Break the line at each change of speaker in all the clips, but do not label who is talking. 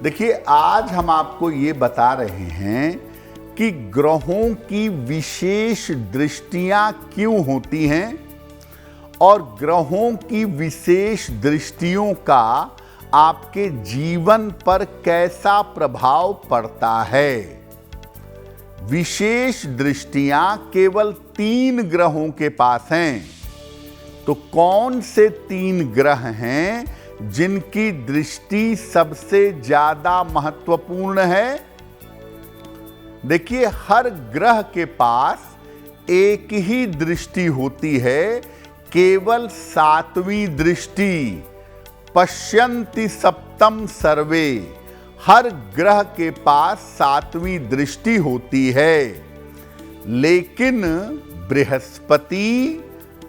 देखिए, आज हम आपको ये बता रहे हैं कि ग्रहों की विशेष दृष्टियां क्यों होती हैं और ग्रहों की विशेष दृष्टियों का आपके जीवन पर कैसा प्रभाव पड़ता है। विशेष दृष्टियां केवल 3 ग्रहों के पास हैं। तो कौन से 3 ग्रह हैं जिनकी दृष्टि सबसे ज्यादा महत्वपूर्ण है? देखिए, हर ग्रह के पास एक ही दृष्टि होती है, केवल 7वीं दृष्टि। पश्यन्ति सप्तम सर्वे। हर ग्रह के पास 7वीं दृष्टि होती है। लेकिन बृहस्पति,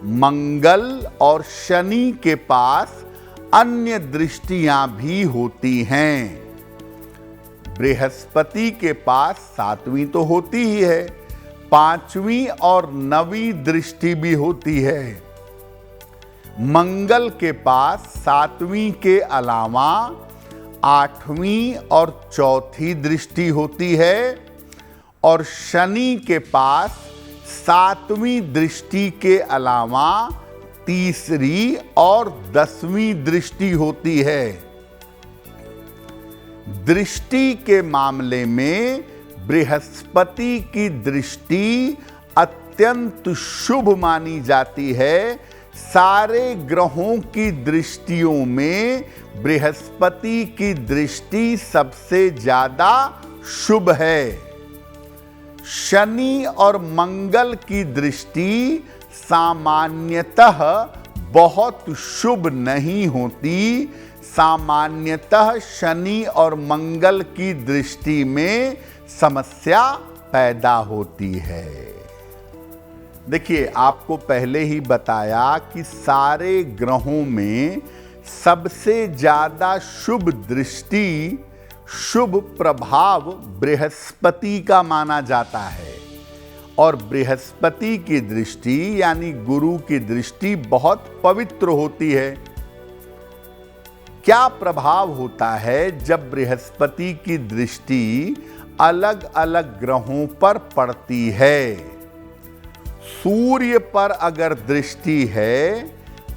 मंगल और शनि के पास अन्य दृष्टियां भी होती हैं। बृहस्पति के पास 7वीं तो होती ही है, 5वीं और 9वीं दृष्टि भी होती है। मंगल के पास 7वीं के अलावा 8वीं और 4थी दृष्टि होती है और शनि के पास 7वीं दृष्टि के अलावा 3री और 10वीं दृष्टि होती है। दृष्टि के मामले में बृहस्पति की दृष्टि अत्यंत शुभ मानी जाती है। सारे ग्रहों की दृष्टियों में बृहस्पति की दृष्टि सबसे ज्यादा शुभ है। शनि और मंगल की दृष्टि सामान्यतः बहुत शुभ नहीं होती। सामान्यतः शनि और मंगल की दृष्टि में समस्या पैदा होती है। देखिए, आपको पहले ही बताया कि सारे ग्रहों में सबसे ज्यादा शुभ दृष्टि, शुभ प्रभाव बृहस्पति का माना जाता है और बृहस्पति की दृष्टि यानी गुरु की दृष्टि बहुत पवित्र होती है। क्या प्रभाव होता है जब बृहस्पति की दृष्टि अलग अलग ग्रहों पर पड़ती है? सूर्य पर अगर दृष्टि है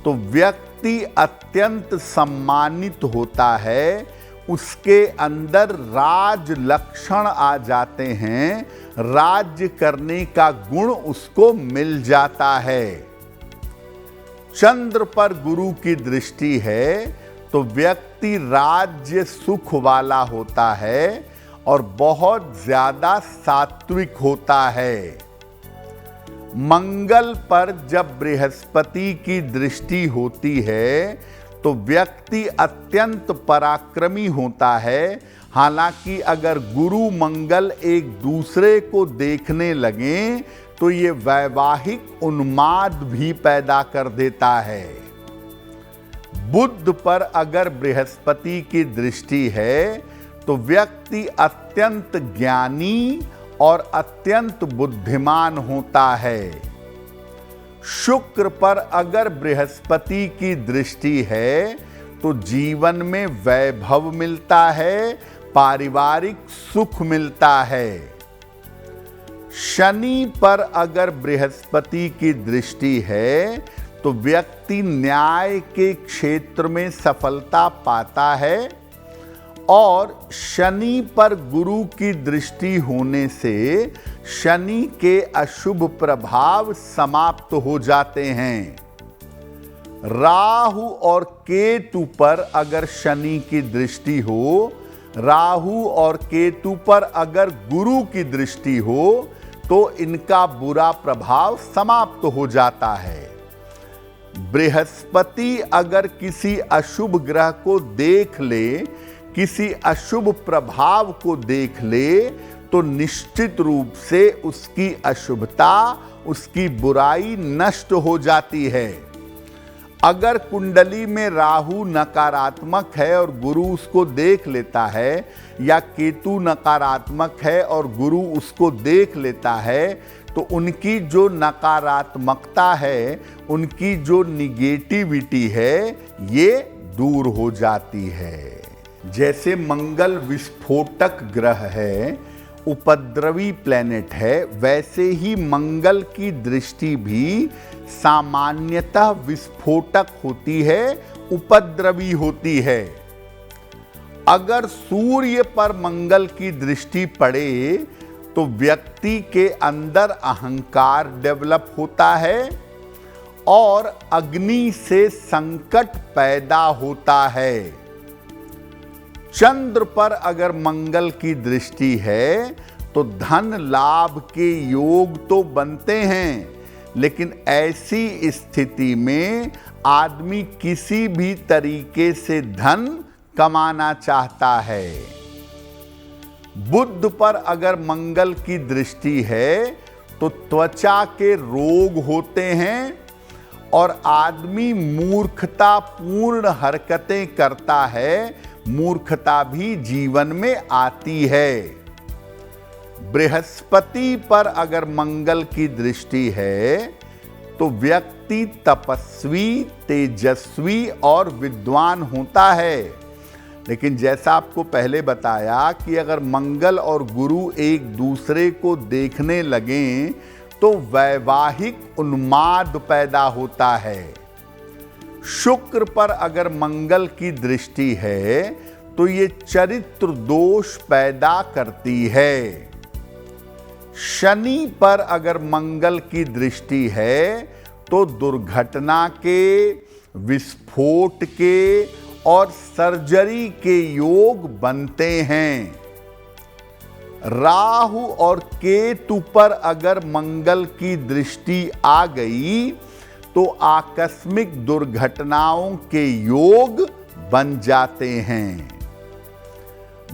तो व्यक्ति अत्यंत सम्मानित होता है, उसके अंदर राज लक्षण आ जाते हैं, राज्य करने का गुण उसको मिल जाता है। चंद्र पर गुरु की दृष्टि है तो व्यक्ति राज्य सुख वाला होता है और बहुत ज्यादा सात्विक होता है। मंगल पर जब बृहस्पति की दृष्टि होती है तो व्यक्ति अत्यंत पराक्रमी होता है। हालांकि अगर गुरु मंगल एक दूसरे को देखने लगे तो ये वैवाहिक उन्माद भी पैदा कर देता है। बुध पर अगर बृहस्पति की दृष्टि है तो व्यक्ति अत्यंत ज्ञानी और अत्यंत बुद्धिमान होता है। शुक्र पर अगर बृहस्पति की दृष्टि है तो जीवन में वैभव मिलता है, पारिवारिक सुख मिलता है। शनि पर अगर बृहस्पति की दृष्टि है तो व्यक्ति न्याय के क्षेत्र में सफलता पाता है और शनि पर गुरु की दृष्टि होने से शनि के अशुभ प्रभाव समाप्त हो जाते हैं। राहु और केतु पर अगर शनि की दृष्टि हो, राहु और केतु पर अगर गुरु की दृष्टि हो तो इनका बुरा प्रभाव समाप्त हो जाता है। बृहस्पति अगर किसी अशुभ ग्रह को देख ले, किसी अशुभ प्रभाव को देख ले तो निश्चित रूप से उसकी अशुभता, उसकी बुराई नष्ट हो जाती है। अगर कुंडली में राहु नकारात्मक है और गुरु उसको देख लेता है या केतु नकारात्मक है और गुरु उसको देख लेता है तो उनकी जो नकारात्मकता है, उनकी जो निगेटिविटी है, ये दूर हो जाती है। जैसे मंगल विस्फोटक ग्रह है, उपद्रवी प्लेनेट है, वैसे ही मंगल की दृष्टि भी सामान्यतः विस्फोटक होती है, उपद्रवी होती है। अगर सूर्य पर मंगल की दृष्टि पड़े तो व्यक्ति के अंदर अहंकार डेवलप होता है और अग्नि से संकट पैदा होता है। चंद्र पर अगर मंगल की दृष्टि है तो धन लाभ के योग तो बनते हैं, लेकिन ऐसी स्थिति में आदमी किसी भी तरीके से धन कमाना चाहता है। बुध पर अगर मंगल की दृष्टि है तो त्वचा के रोग होते हैं और आदमी मूर्खतापूर्ण हरकतें करता है, मूर्खता भी जीवन में आती है। बृहस्पति पर अगर मंगल की दृष्टि है तो व्यक्ति तपस्वी, तेजस्वी और विद्वान होता है। लेकिन जैसा आपको पहले बताया कि अगर मंगल और गुरु एक दूसरे को देखने लगें तो वैवाहिक उन्माद पैदा होता है। शुक्र पर अगर मंगल की दृष्टि है तो ये चरित्र दोष पैदा करती है। शनि पर अगर मंगल की दृष्टि है तो दुर्घटना के, विस्फोट के और सर्जरी के योग बनते हैं। राहु और केतु पर अगर मंगल की दृष्टि आ गई तो आकस्मिक दुर्घटनाओं के योग बन जाते हैं।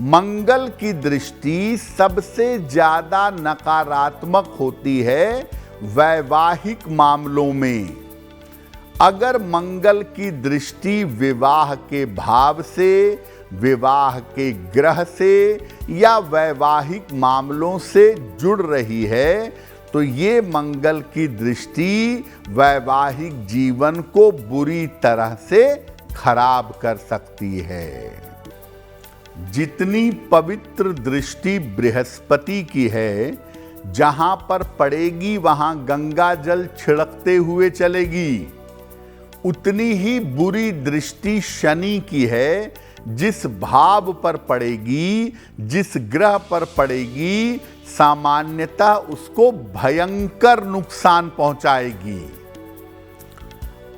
मंगल की दृष्टि सबसे ज्यादा नकारात्मक होती है वैवाहिक मामलों में। अगर मंगल की दृष्टि विवाह के भाव से, विवाह के ग्रह से या वैवाहिक मामलों से जुड़ रही है तो ये मंगल की दृष्टि वैवाहिक जीवन को बुरी तरह से खराब कर सकती है। जितनी पवित्र दृष्टि बृहस्पति की है, जहां पर पड़ेगी वहां गंगा जल छिड़कते हुए चलेगी। उतनी ही बुरी दृष्टि शनि की है, जिस भाव पर पड़ेगी, जिस ग्रह पर पड़ेगी, सामान्यतः उसको भयंकर नुकसान पहुंचाएगी।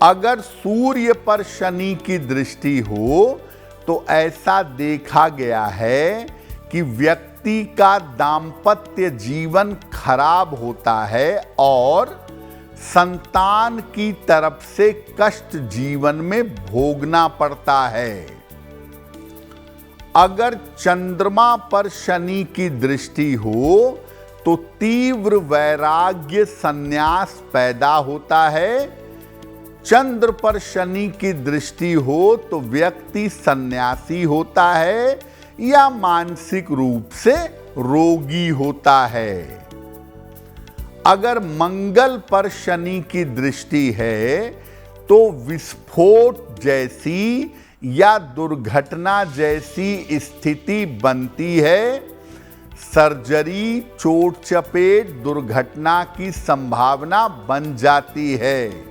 अगर सूर्य पर शनि की दृष्टि हो तो ऐसा देखा गया है कि व्यक्ति का दांपत्य जीवन खराब होता है और संतान की तरफ से कष्ट जीवन में भोगना पड़ता है। अगर चंद्रमा पर शनि की दृष्टि हो तो तीव्र वैराग्य, संन्यास पैदा होता है। चंद्र पर शनि की दृष्टि हो तो व्यक्ति सन्यासी होता है या मानसिक रूप से रोगी होता है। अगर मंगल पर शनि की दृष्टि है तो विस्फोट जैसी या दुर्घटना जैसी स्थिति बनती है। सर्जरी, चोट चपेट, दुर्घटना की संभावना बन जाती है।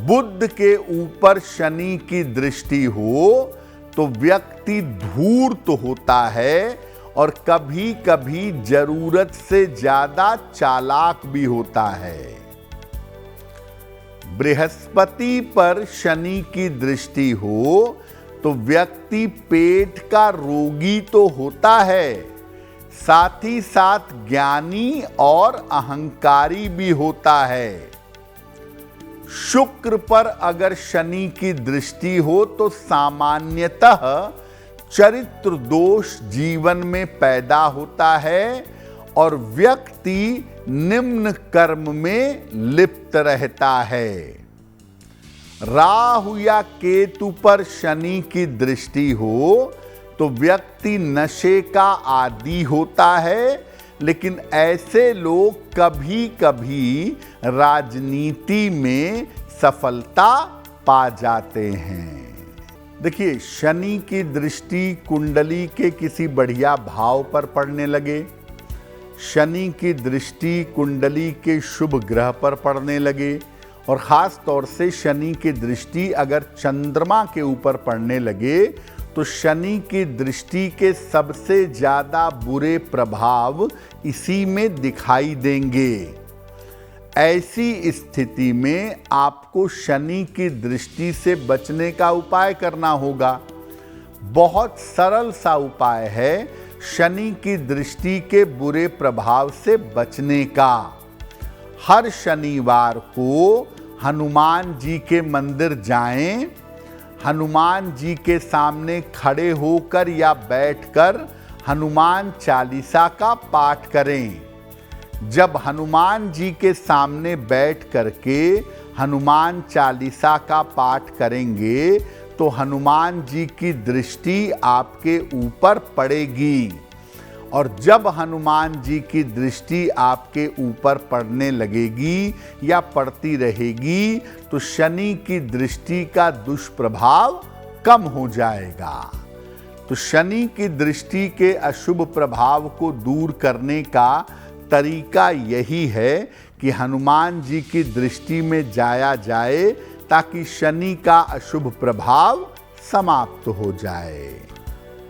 बुध के ऊपर शनि की दृष्टि हो तो व्यक्ति धूर्त होता है और कभी कभी जरूरत से ज्यादा चालाक भी होता है। बृहस्पति पर शनि की दृष्टि हो तो व्यक्ति पेट का रोगी तो होता है, साथ ही साथ ज्ञानी और अहंकारी भी होता है। शुक्र पर अगर शनि की दृष्टि हो तो सामान्यतः चरित्र दोष जीवन में पैदा होता है और व्यक्ति निम्न कर्म में लिप्त रहता है। राहु या केतु पर शनि की दृष्टि हो तो व्यक्ति नशे का आदी होता है, लेकिन ऐसे लोग कभी कभी राजनीति में सफलता पा जाते हैं। देखिए, शनि की दृष्टि कुंडली के किसी बढ़िया भाव पर पड़ने लगे, शनि की दृष्टि कुंडली के शुभ ग्रह पर पड़ने लगे, और ख़ास तौर से शनि की दृष्टि अगर चंद्रमा के ऊपर पड़ने लगे तो शनि की दृष्टि के सबसे ज़्यादा बुरे प्रभाव इसी में दिखाई देंगे। ऐसी स्थिति में आपको शनि की दृष्टि से बचने का उपाय करना होगा। बहुत सरल सा उपाय है शनि की दृष्टि के बुरे प्रभाव से बचने का। हर शनिवार को हनुमान जी के मंदिर जाएं, हनुमान जी के सामने खड़े होकर या बैठकर हनुमान चालीसा का पाठ करें। जब हनुमान जी के सामने बैठ करके हनुमान चालीसा का पाठ करेंगे तो हनुमान जी की दृष्टि आपके ऊपर पड़ेगी, और जब हनुमान जी की दृष्टि आपके ऊपर पड़ने लगेगी या पड़ती रहेगी तो शनि की दृष्टि का दुष्प्रभाव कम हो जाएगा। तो शनि की दृष्टि के अशुभ प्रभाव को दूर करने का तरीका यही है कि हनुमान जी की दृष्टि में जाया जाए ताकि शनि का अशुभ प्रभाव समाप्त हो जाए।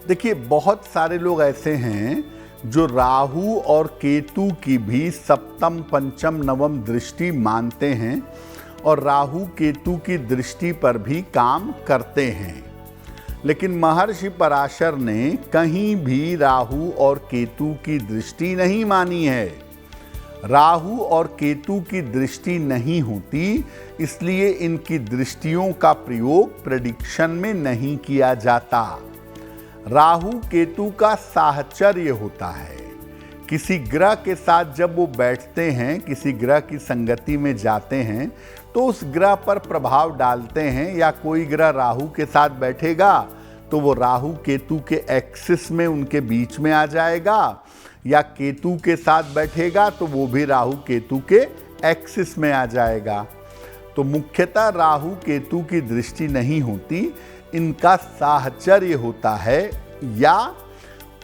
देखिए, बहुत सारे लोग ऐसे हैं जो राहु और केतु की भी सप्तम पंचम नवम दृष्टि मानते हैं और राहु केतु की दृष्टि पर भी काम करते हैं, लेकिन महर्षि पराशर ने कहीं भी राहु और केतु की दृष्टि नहीं मानी है। राहु और केतु की दृष्टि नहीं होती, इसलिए इनकी दृष्टियों का प्रयोग प्रेडिक्शन में नहीं किया जाता। राहु केतु का साहचर्य होता है। किसी ग्रह के साथ जब वो बैठते हैं, किसी ग्रह की संगति में जाते हैं तो उस ग्रह पर प्रभाव डालते हैं। या कोई ग्रह राहु के साथ बैठेगा तो वो राहु केतु के एक्सिस में उनके बीच में आ जाएगा, या केतु के साथ बैठेगा तो वो भी राहु केतु के एक्सिस में आ जाएगा। तो मुख्यतः राहु केतु की दृष्टि नहीं होती, इनका साहचर्य होता है, या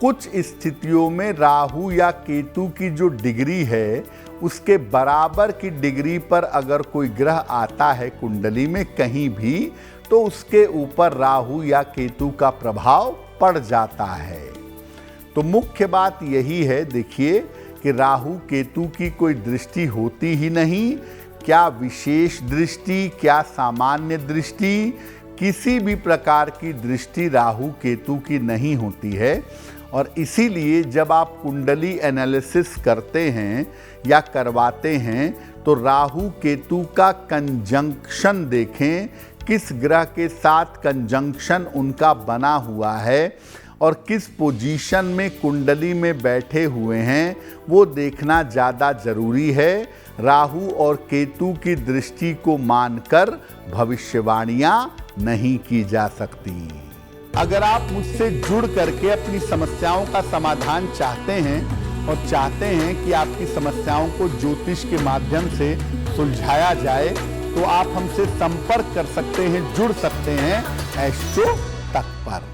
कुछ स्थितियों में राहु या केतु की जो डिग्री है उसके बराबर की डिग्री पर अगर कोई ग्रह आता है कुंडली में कहीं भी तो उसके ऊपर राहु या केतु का प्रभाव पड़ जाता है। तो मुख्य बात यही है, देखिए, कि राहु केतु की कोई दृष्टि होती ही नहीं। क्या विशेष दृष्टि, क्या सामान्य दृष्टि, किसी भी प्रकार की दृष्टि राहु केतु की नहीं होती है। और इसीलिए जब आप कुंडली एनालिसिस करते हैं या करवाते हैं तो राहु केतु का कंजंक्शन देखें, किस ग्रह के साथ कंजंक्शन उनका बना हुआ है और किस पोजीशन में कुंडली में बैठे हुए हैं वो देखना ज़्यादा ज़रूरी है। राहु और केतु की दृष्टि को मानकर भविष्यवाणियाँ नहीं की जा सकती। अगर आप मुझसे जुड़ करके अपनी समस्याओं का समाधान चाहते हैं और चाहते हैं कि आपकी समस्याओं को ज्योतिष के माध्यम से सुलझाया जाए तो आप हमसे संपर्क कर सकते हैं, जुड़ सकते हैं एस्ट्रो तक पर।